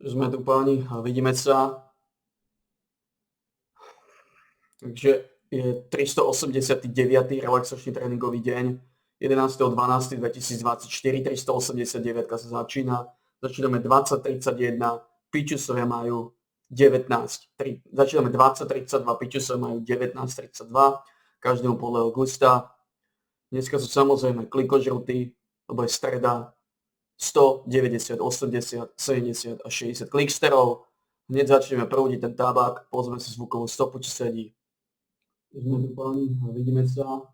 Sme tu páni a vidíme sa. Takže je 389. relaxačný tréningový deň 11.12.2024. 389 sa začína. Začíname 20.31, pičusovia majú 19. Začíname 20.32, pičusovia majú 19.32. Každému podľa gusta. Dneska sú samozrejme klikožruty, lebo je streda. 100, 90, 80, 70 a 60 kliksterov. Hneď začneme prúdiť ten tabák, pozrieme si zvukovú stopu, či sedí. Sme tu páni a vidíme sa.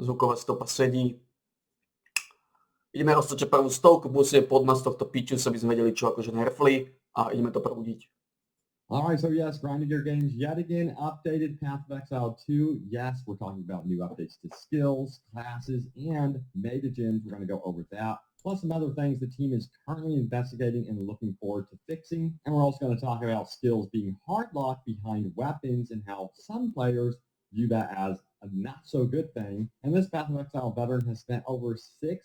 Zvuková stopa sedí. Ideme roztočiť prvú stovku, musíme podmať tohto piču, aby sme vedeli, čo akože nerfli a ideme to prúdiť. All right, so yes, Grinding Gear Games yet again updated Path of Exile 2. Yes, we're talking about new updates to skills, classes, and meta gyms. We're going to go over that, plus some other things the team is currently investigating and looking forward to fixing. And we're also going to talk about skills being hard locked behind weapons and how some players view that as a not-so-good thing. And this Path of Exile veteran has spent over 6,000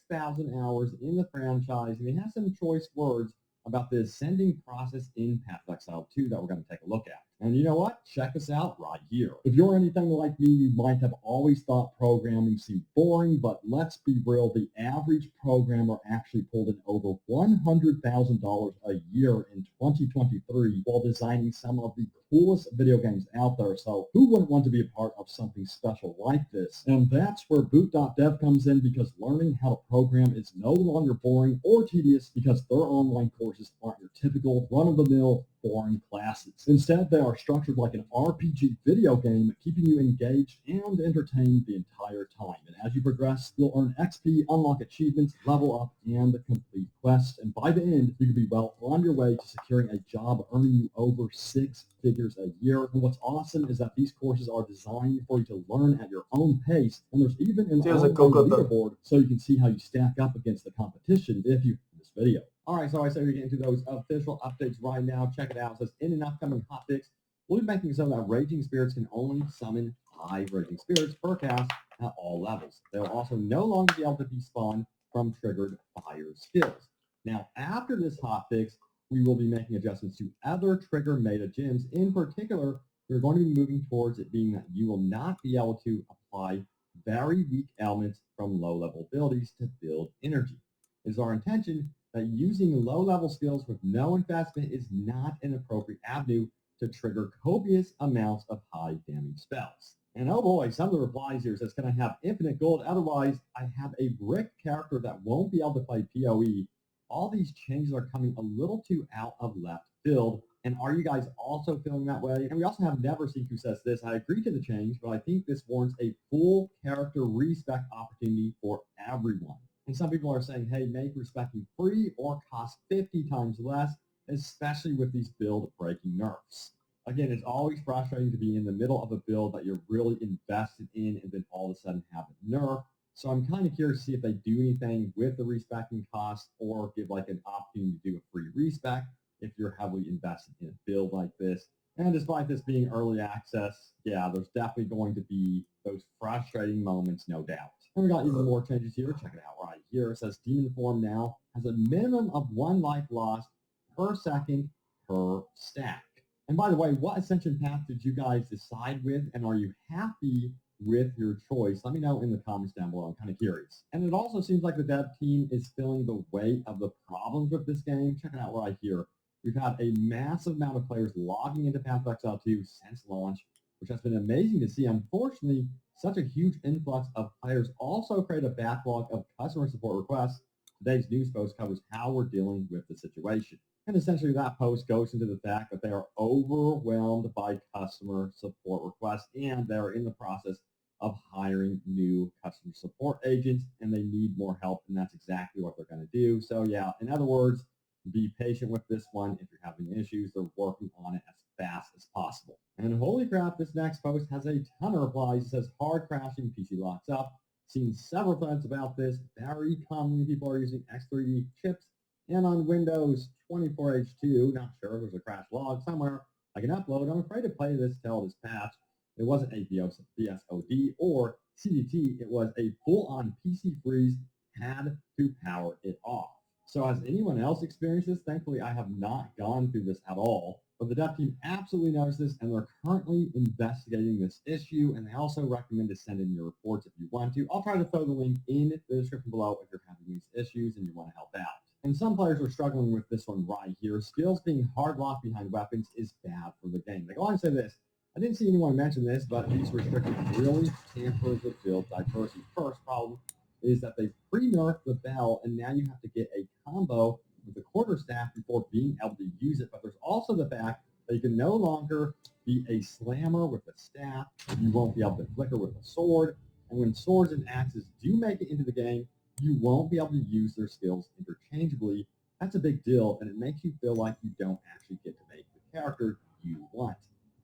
hours in the franchise, and he has some choice words about the ascending process in Path of Exile 2 that we're going to take a look at. And you know what? Check us out right here. If you're anything like me, you might have always thought programming seemed boring, but let's be real, the average programmer actually pulled in over $100,000 a year in 2023 while designing some of the coolest video games out there. So who wouldn't want to be a part of something special like this? And that's where Boot.dev comes in, because learning how to program is no longer boring or tedious because their online courses aren't your typical run-of-the-mill boring classes. Instead, they are structured like an RPG video game, keeping you engaged and entertained the entire time. And as you progress, you'll earn XP, unlock achievements, level up, and complete quests. And by the end, you could be well on your way to securing a job earning you over 6 figures a year. And what's awesome is that these courses are designed for you to learn at your own pace. And there's even an online leaderboard so you can see how you stack up against the competition if you in this video. All right, so I say we get into those official updates right now. Check it out. It says, in an upcoming hotfix, we'll be making so that Raging Spirits can only summon 5 Raging Spirits per cast at all levels. They'll also no longer be able to be spawned from triggered fire skills. Now, after this hotfix, we will be making adjustments to other trigger meta gyms. In particular, we're going to be moving towards it being that you will not be able to apply very weak elements from low-level abilities to build energy. It is our intention that using low-level skills with no investment is not an appropriate avenue to trigger copious amounts of high-damage spells. And oh boy, some of the replies here says, can I have infinite gold? Otherwise, I have a brick character that won't be able to play PoE. All these changes are coming a little too out of left field. And are you guys also feeling that way? And we also have Neverseek who says this, I agree to the change, but I think this warrants a full character respec opportunity for everyone. And some people are saying, hey, make respecting free or cost 50 times less, especially with these build-breaking nerfs. Again, it's always frustrating to be in the middle of a build that you're really invested in and then all of a sudden have it nerfed. So I'm kind of curious to see if they do anything with the respecting cost or give like an opportunity to do a free respec if you're heavily invested in a build like this. And despite this being early access, yeah, there's definitely going to be those frustrating moments, no doubt. And we got even more changes here. Check it out right here. It says Demon Form now has a minimum of 1 life lost per second per stack. And by the way, what ascension path did you guys decide with, and are you happy with your choice? Let me know in the comments down below. I'm kind of curious. And it also seems like the dev team is feeling the weight of the problems with this game. Check it out right here. We've had a massive amount of players logging into Path of Exile 2 since launch, which has been amazing to see. Unfortunately, such a huge influx of players also create a backlog of customer support requests. Today's news post covers how we're dealing with the situation. And essentially that post goes into the fact that they are overwhelmed by customer support requests and they're in the process of hiring new customer support agents and they need more help, and that's exactly what they're going to do. So yeah, in other words, be patient with this one. If you're having issues, they're working on it as fast as possible. And holy crap, this next post has a ton of replies. It says hard crashing, PC locks up. Seen several threads about this. Very commonly people are using X3D chips. And on Windows 24H2, not sure, there's a crash log somewhere I can upload. I'm afraid to play this till this patch. It wasn't a BSOD or CDT. It was a full-on PC freeze, had to power it off. So has anyone else experienced this? Thankfully, I have not gone through this at all. But the dev team absolutely noticed this, and they're currently investigating this issue, and they also recommend to send in your reports if you want to. I'll try to throw the link in the description below if you're having these issues and you want to help out. And some players are struggling with this one right here. Skills being hard locked behind weapons is bad for the game. They go on to say this. I didn't see anyone mention this, but these restrictions really tamper the build diversity. First problem is that they pre-nerfed the bell, and now you have to get a combo with the quarterstaff before being able to use it. But there's also the fact that you can no longer be a slammer with a staff. You won't be able to flicker with a sword. And when swords and axes do make it into the game, you won't be able to use their skills interchangeably. That's a big deal, and it makes you feel like you don't actually get to make the character you want,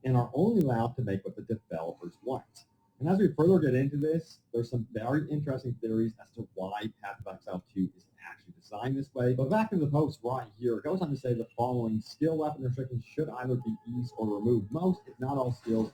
and are only allowed to make what the developers want. And as we further get into this, there's some very interesting theories as to why Path of Exile 2 is actually designed this way. But back to the post right here, it goes on to say the following: skill weapon restrictions should either be eased or removed. Most, if not all, skills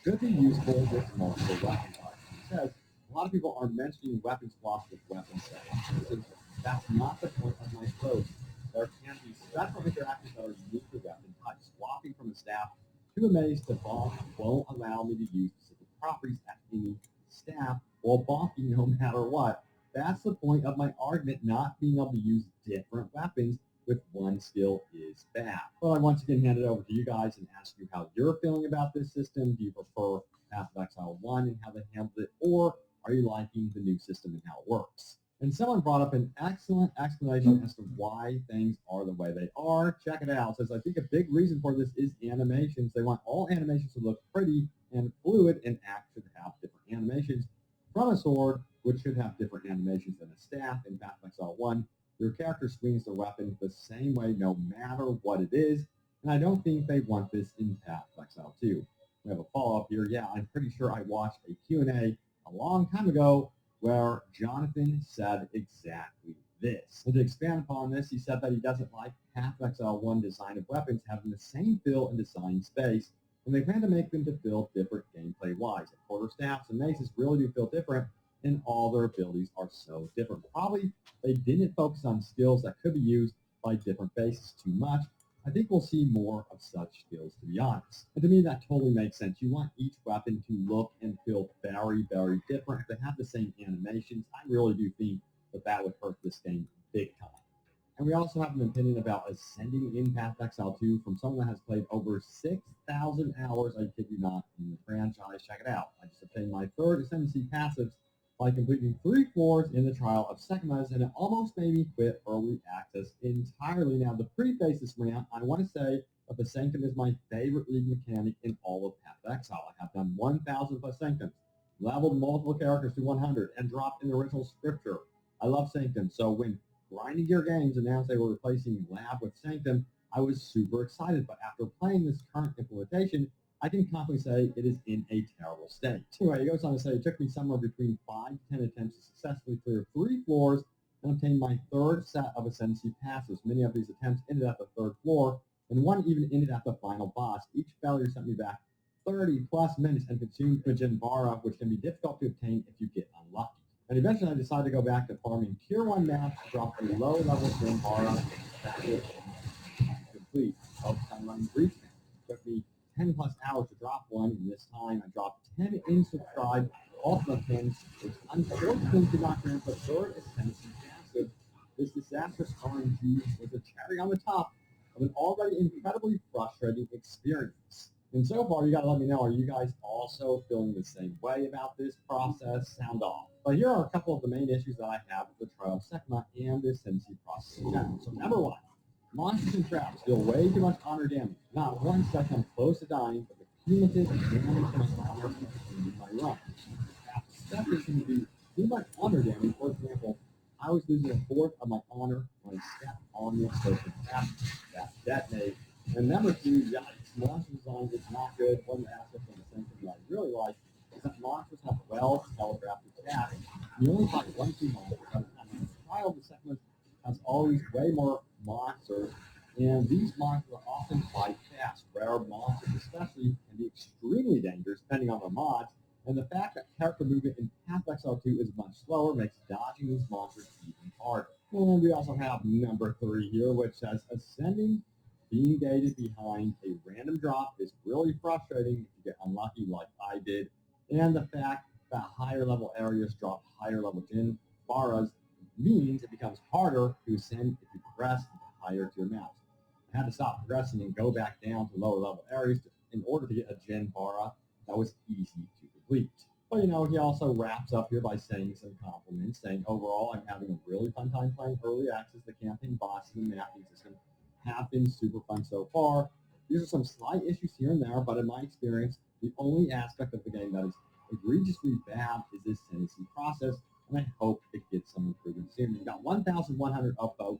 should be useful with multiple weapon types. It says a lot of people are mentioning weapon swaps with weapon settings. That's not the point of my post. There can be special interactions that are unique to weapon types. Swapping from a staff to a mace to bonk won't allow me to use specific properties at any staff while bonking no matter what. That's the point of my argument. Not being able to use different weapons with one skill is bad. Well, I once again hand it over to you guys and ask you how you're feeling about this system. Do you prefer Path of Exile 1 and how they handled it, or are you liking the new system and how it works? And someone brought up an excellent explanation as to why things are the way they are. Check it out. It says, I think a big reason for this is animations. They want all animations to look pretty and fluid, and axe should have different animations from a sword, which should have different animations than a staff. In Path of Exile 1, your character swings their weapon the same way no matter what it is, and I don't think they want this in Path of Exile 2. We have a follow-up here. Yeah, I'm pretty sure I watched a Q&A a long time ago where Jonathan said exactly this. And to expand upon this, he said that he doesn't like Path of Exile 1 design of weapons having the same feel and design space, and they plan to make them to feel different gameplay-wise. Quarterstaffs and maces really do feel different, and all their abilities are so different. Probably they didn't focus on skills that could be used by different bases too much. I think we'll see more of such skills, to be honest. And to me, that totally makes sense. You want each weapon to look and feel very, very different. If they have the same animations, I really do think that that would hurt this game big time. And we also have an opinion about ascending in Path of Exile 2 from someone that has played over 6,000 hours, I kid you not, in the franchise. Check it out. I just obtained my third Ascendancy passives by completing 3 floors in the Trial of Sekhmet, and it almost made me quit early access entirely. Now, to preface this rant, I want to say that the Sanctum is my favorite league mechanic in all of Path of Exile. I have done 1,000 plus Sanctums, leveled multiple characters to 100, and dropped in the original scripture. I love Sanctum, so when Grinding Gear Games announced they were replacing Lab with Sanctum, I was super excited, but after playing this current implementation, I can confidently say it is in a terrible state. Anyway, he goes on to say it took me somewhere between 5 to 10 attempts to successfully clear 3 floors and obtain my third set of Ascendancy passes. Many of these attempts ended at the 3rd floor, and one even ended at the final boss. Each failure sent me back 30 plus minutes and consumed a Jinvara, which can be difficult to obtain if you get unlucky. And eventually I decided to go back to farming tier 1 maps to drop a low-level Jinvara that would complete. Focused on running brief camp. It took me 10 plus hours to drop one, and this time I dropped 10 insubscribed Ultimate pins, which unfortunately did not grant the third Ascendancy passive. This disastrous RNG was a cherry on the top of an already incredibly frustrating experience. And so far, you gotta let me know, are you guys also feeling the same way about this process? Sound off. But here are a couple of the main issues that I have with the Trial of Sekhmet and the Ascendancy process in general. So number 1, monsters and traps deal way too much honor damage. Not one second I'm close to dying, but the cumulative damage to my honor continues my run. Especially can do too much honor damage. For example, I was losing a fourth of my honor when I stepped on the explosive trap that detonated. And number 2, yikes, monster design is not good. One aspect of the Sanctum that I really like is that monsters have well telegraphed attacks. You only fight 1 2 monsters at a time. The Trial of the Sekhmet has always way more monsters, and these monsters are often fight fast. Rare monsters especially can be extremely dangerous depending on the mods, and the fact that character movement in Path of Exile 2 is much slower makes dodging these monsters even harder. And we also have number 3 here, which says ascending, being gated behind a random drop is really frustrating if you get unlucky like I did. And the fact that higher level areas drop higher level Jin Baras means it becomes harder to ascend if you progress into higher tier maps. I had to stop progressing and go back down to lower level areas in order to get a Jin Bara that was easy to complete. But, he also wraps up here by saying some compliments, saying, overall, I'm having a really fun time playing early access. The campaign bosses and mapping system have been super fun so far. These are some slight issues here and there, but in my experience, the only aspect of the game that is egregiously bad is this sentencing process, and I hope it gets some improvement soon. You got 1,100 upvotes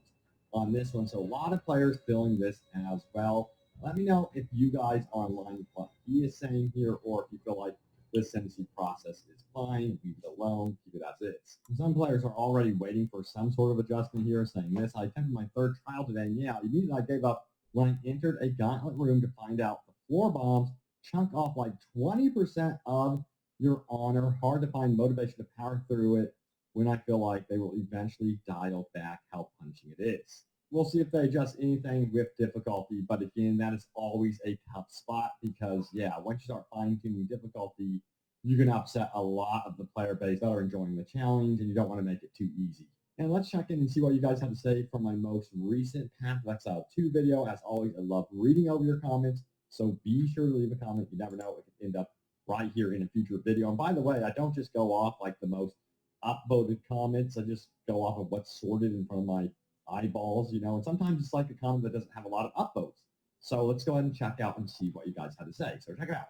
on this one, so a lot of players feeling this as well. Let me know if you guys are in line with what he is saying here, or if you feel like this sentencing process is fine, leave it alone, keep it as is. Some players are already waiting for some sort of adjustment here, saying this, I attempted my third trial today, and yeah, immediately I gave up when I entered a gauntlet room to find out the floor bombs chunk off like 20% of your honor. Hard to find motivation to power through it when I feel like they will eventually dial back how punishing it is. We'll see if they adjust anything with difficulty, but again, that is always a tough spot because, yeah, once you start fine-tuning difficulty, you can upset a lot of the player base that are enjoying the challenge, and you don't want to make it too easy. And let's check in and see what you guys have to say from my most recent Path of Exile 2 video. As always, I love reading over your comments, so be sure to leave a comment. You never know, it could end up right here in a future video. And by the way, I don't just go off like the most upvoted comments. I just go off of what's sorted in front of my eyeballs, and sometimes it's like a comment that doesn't have a lot of upvotes. So let's go ahead and check out and see what you guys had to say. So check it out.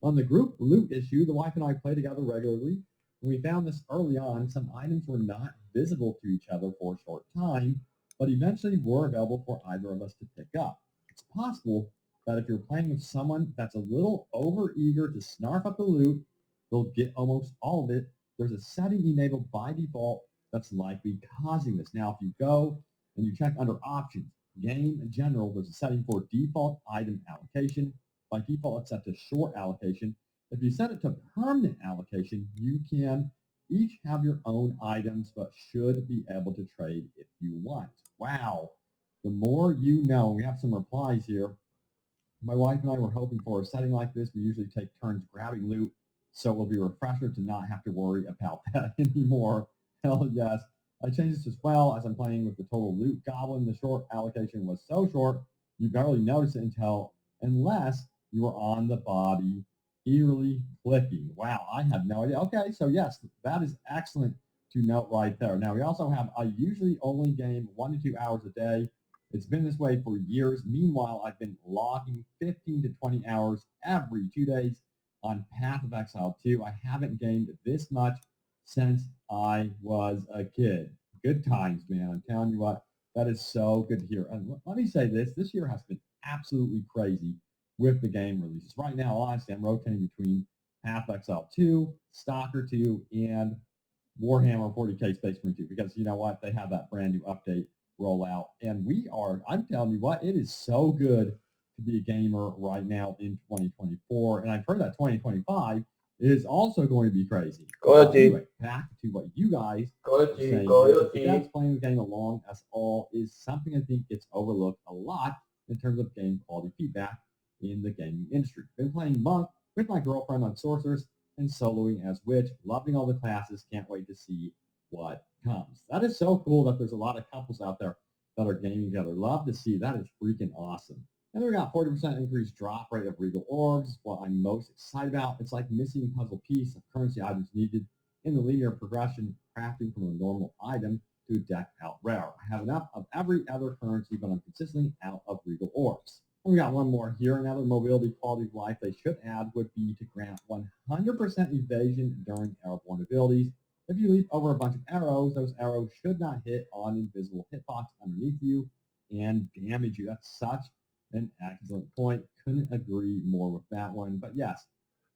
On the group loot issue, the wife and I play together regularly. When we found this early on, some items were not visible to each other for a short time, but eventually were available for either of us to pick up. It's possible that if you're playing with someone that's a little over-eager to snarf up the loot, they'll get almost all of it. There's a setting enabled by default that's likely causing this. Now, if you go and you check under options, game in general, there's a setting for default item allocation. By default, it's set to short allocation. If you set it to permanent allocation, you can each have your own items, but should be able to trade if you want. Wow. The more you know. We have some replies here. My wife and I were hoping for a setting like this. We usually take turns grabbing loot, so it will be a refresher to not have to worry about that anymore. Hell yes. I changed this as well as I'm playing with the total loot goblin. The short allocation was so short, you barely notice it unless you are on the body eagerly clicking. Wow, I had no idea. Okay, so yes, that is excellent to note right there. Now, we also have, I usually only game 1 to 2 hours a day. It's been this way for years. Meanwhile, I've been logging 15 to 20 hours every 2 days on Path of Exile 2. I haven't gamed this much since I was a kid. Good times, man. I'm telling you what, that is so good to hear. And let me say this year has been absolutely crazy with the game releases. Right now, honestly, I'm rotating between Path of Exile 2, Stalker 2, and Warhammer 40K Space Marine 2 because you know what? They have that brand new update rollout. And I'm telling you what, it is so good to be a gamer right now in 2024. And I've heard that 2025 is also going to be crazy. Anyway, back to what you guys are saying. That's playing the game along us all is something I think gets overlooked a lot in terms of game quality feedback in the gaming industry. Been playing Monk with my girlfriend on Sorceress and soloing as Witch, loving all the classes, can't wait to see what comes. That is so cool that there's a lot of couples out there that are gaming together. Love to see. That is freaking awesome. And we got 40% increased drop rate of Regal Orbs. What I'm most excited about, it's like missing puzzle piece of currency items needed in the linear progression, crafting from a normal item to deck out rare. I have enough of every other currency, but I'm consistently out of Regal Orbs. And we got one more here. Another mobility quality of life they should add would be to grant 100% evasion during airborne abilities. If you leap over a bunch of arrows, those arrows should not hit on invisible hitbox underneath you and damage you. That's such an excellent point. Couldn't agree more with that one. But yes,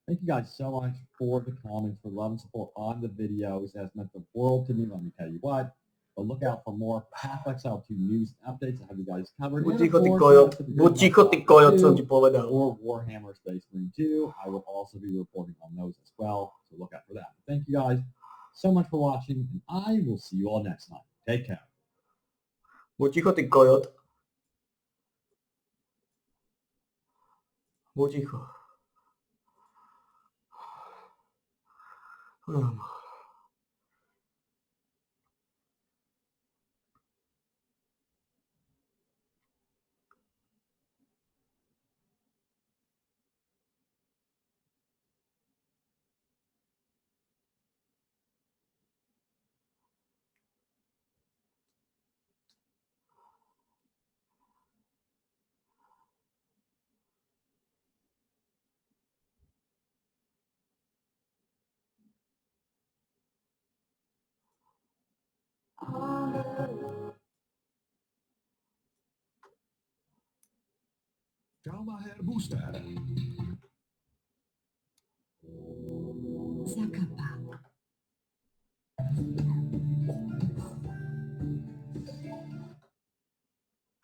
thank you guys so much for the comments, for love and support on the videos. It has meant the world to me, let me tell you what. But look out for more Path of Exile 2 news updates. I have you guys covered. Buď ticho, ty kojot, som ti povedal. Or Warhammer Space Marine 2. I will also be reporting on those as well, so look out for that. Thank you guys so much for watching, and I will see you all next time. Take care. Buď ticho, ty kojot. Buď ticho. Drama Hair Booster. Zakapa.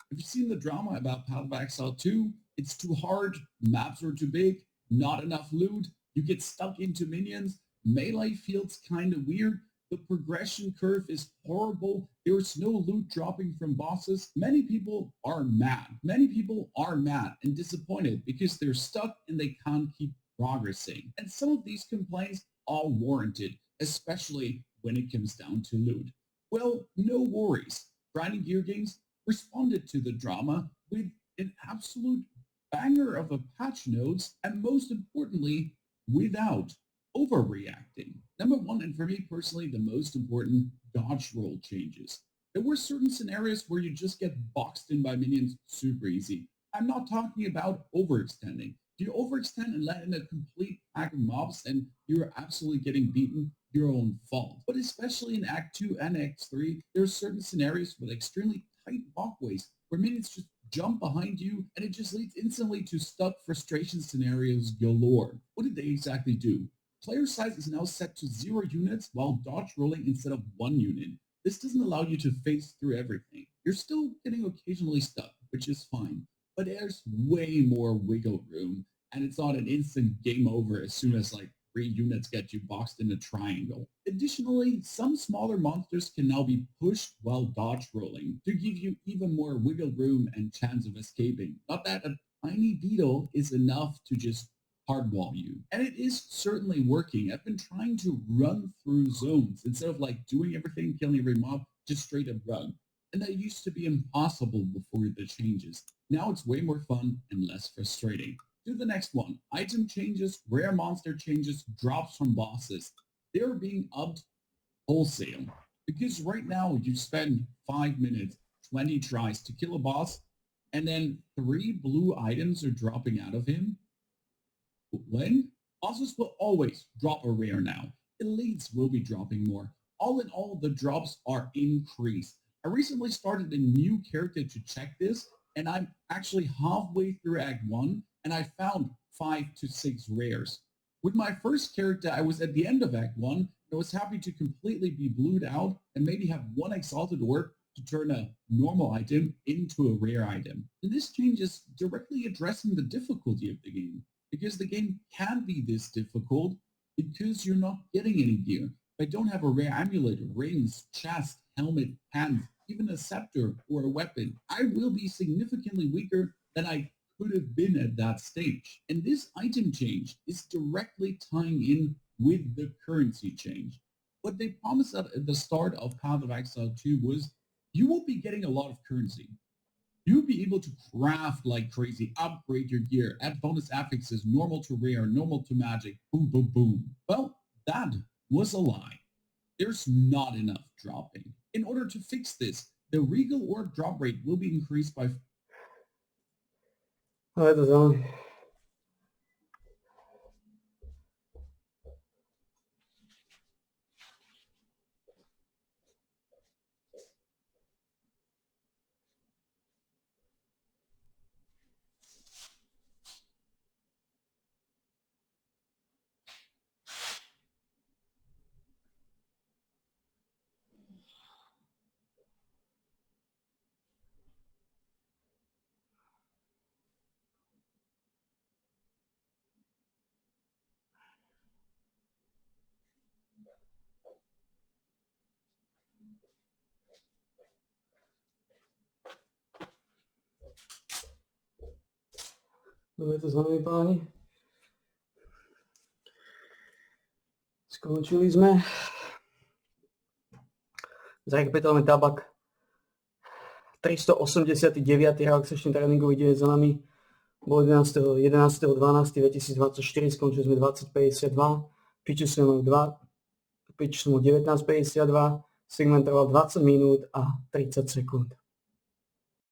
Have you seen the drama about Path of Exile 2? It's too hard, maps are too big, not enough loot, you get stuck into minions, melee feels kind of weird, the progression curve is horrible, there's no loot dropping from bosses. Many people are mad. Many people are mad and disappointed because they're stuck and they can't keep progressing. And some of these complaints are warranted, especially when it comes down to loot. Well, no worries. Grinding Gear Games responded to the drama with an absolute banger of a patch notes, and most importantly, without overreacting. Number one, and for me personally, the most important, dodge roll changes. There were certain scenarios where you just get boxed in by minions super easy. I'm not talking about overextending. If you overextend and let in a complete pack of mobs and you're absolutely getting beaten, your own fault. But especially in Act 2 and Act 3, there are certain scenarios with extremely tight walkways where minions just jump behind you and it just leads instantly to stuck frustration scenarios galore. What did they exactly do? Player size is now set to 0 units while dodge rolling instead of 1 unit. This doesn't allow you to phase through everything. You're still getting occasionally stuck, which is fine, but there's way more wiggle room and it's not an instant game over as soon as like 3 units get you boxed in a triangle. Additionally, some smaller monsters can now be pushed while dodge rolling to give you even more wiggle room and chance of escaping. Not that a tiny beetle is enough to just hardwall you. And it is certainly working. I've been trying to run through zones instead of like doing everything, killing every mob, just straight up run. And that used to be impossible before the changes. Now it's way more fun and less frustrating. Do the next one. Item changes, rare monster changes, drops from bosses. They're being upped wholesale. Because right now you spend 5 minutes, 20 tries to kill a boss, and then 3 blue items are dropping out of him. When? Bosses will always drop a rare now. Elites will be dropping more. All in all, the drops are increased. I recently started a new character to check this, and I'm actually halfway through Act 1, and I found 5 to 6 rares. With my first character, I was at the end of Act 1, and I was happy to completely be blued out and maybe have 1 Exalted Orb to turn a normal item into a rare item. And this change is directly addressing the difficulty of the game, because the game can be this difficult because you're not getting any gear. If I don't have a rare amulet, rings, chest, helmet, hands, even a scepter or a weapon, I will be significantly weaker than I could have been at that stage. And this item change is directly tying in with the currency change. What they promised at the start of Path of Exile 2 was you will be getting a lot of currency. You'll be able to craft like crazy, upgrade your gear, add bonus affixes, normal to rare, normal to magic, boom, boom, boom. Well, that was a lie. There's not enough dropping. In order to fix this, the Regal Orb drop rate will be increased by... Ale to zaujímavé. je to za nami, páni. Skončili sme. Zarekapitulujeme tabak. 389. relaxačný tréningový deň za nami. Bol 11.12.2024, skončili sme 20.52. Pitchu sme mali 19.52. Segment trval 20 minút a 30 sekúnd.